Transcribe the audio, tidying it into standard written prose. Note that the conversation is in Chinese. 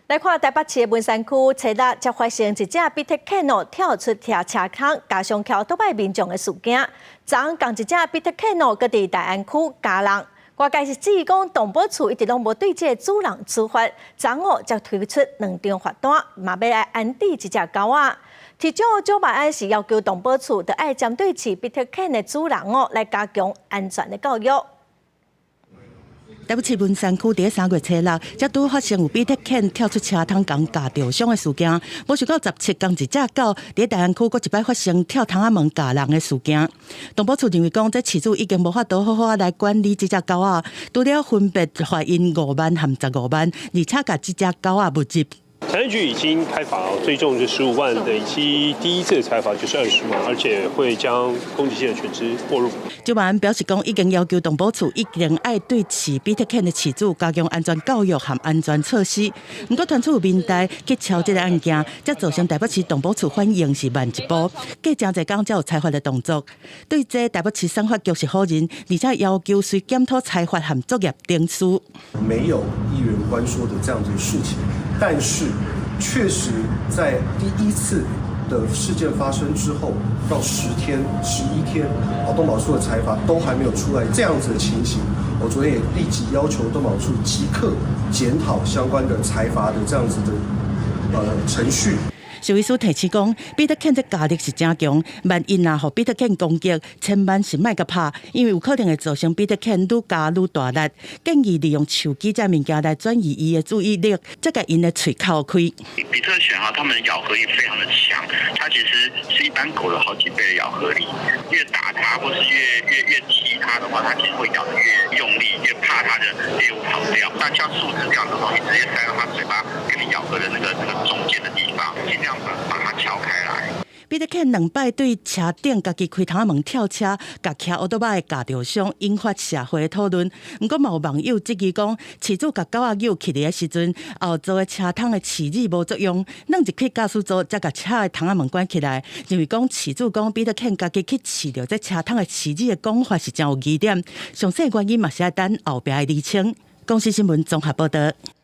来看台北市的文山区，初六才发生一只比特犬跳出车坑，加上桥倒摆民众的事件。昨共一只比特犬搁伫大安区加人，外界是质疑讲动保处一直拢无对这主人处罚，昨午才推出2张罚单，嘛要来安置这只狗仔。市长周万安是要求动保处着爱针对饲比特犬的主人来加强安全的教育。台北市文山区第3月初6，才拄发生有比特犬跳出车窗共夹着伤的事件。无想到17天一只狗伫大安区，搁一摆发生跳窗仔门夹人的事件。动保处认为讲，这饲主已经无法度好好来管理这只狗仔，除了分别罚因5万和15万，而且甲这只狗仔没入。财政局已经开罚，最重是15万的，以及第一次裁罚就是20万，而且会将攻击性的犬只拨入。周万安表示讲，已经要求动保处一定爱对饲比特犬的饲主加强安全教育和安全措施。不过传出有民代去敲这个案件，才造成台北市动保处反应是慢一步，过真侪天才有裁罚的动作。对这台北市商法局是否认，而且要求需检讨裁罚和作业定数。没有议员官说的这样子的事情。但是，确实在第一次的事件发生之后，到10天、11天，动保处的裁罚都还没有出来，这样子的情形，我昨天也立即要求动保处即刻检讨相关的裁罚的这样子的程序。徐医师提醒讲，比特犬这压力是真强，万一若互比特犬攻击，千万是莫甲拍，因为有可能会造成比特犬愈加愈大力。建议利用手机这物件来转移伊的注意力，再甲因的嘴口开。比特犬它们咬合力非常的强，它其实是一般狗的好几倍的咬合力。越打它或是越踢它的话，它其实会咬得越用力，越怕它的猎物跑掉。那像树枝这样的话，你直接塞到它嘴巴跟你咬合的那个中间的地方，尽量把它敲开来。比特犬2摆对车顶家己开窗仔门跳车，甲骑奥多摆夹着伤，引发社会的讨论。不过，嘛有网友质疑讲，饲主甲狗仔扭起来的时阵，后座的车窗的齿力无作用，弄一开驾驶座才甲车的窗仔门关起来。认为讲饲主讲比特犬家己去饲着这车窗的齿力的讲法是真有疑点。详细原因嘛是要等后壁的厘清。公司新闻综合报道。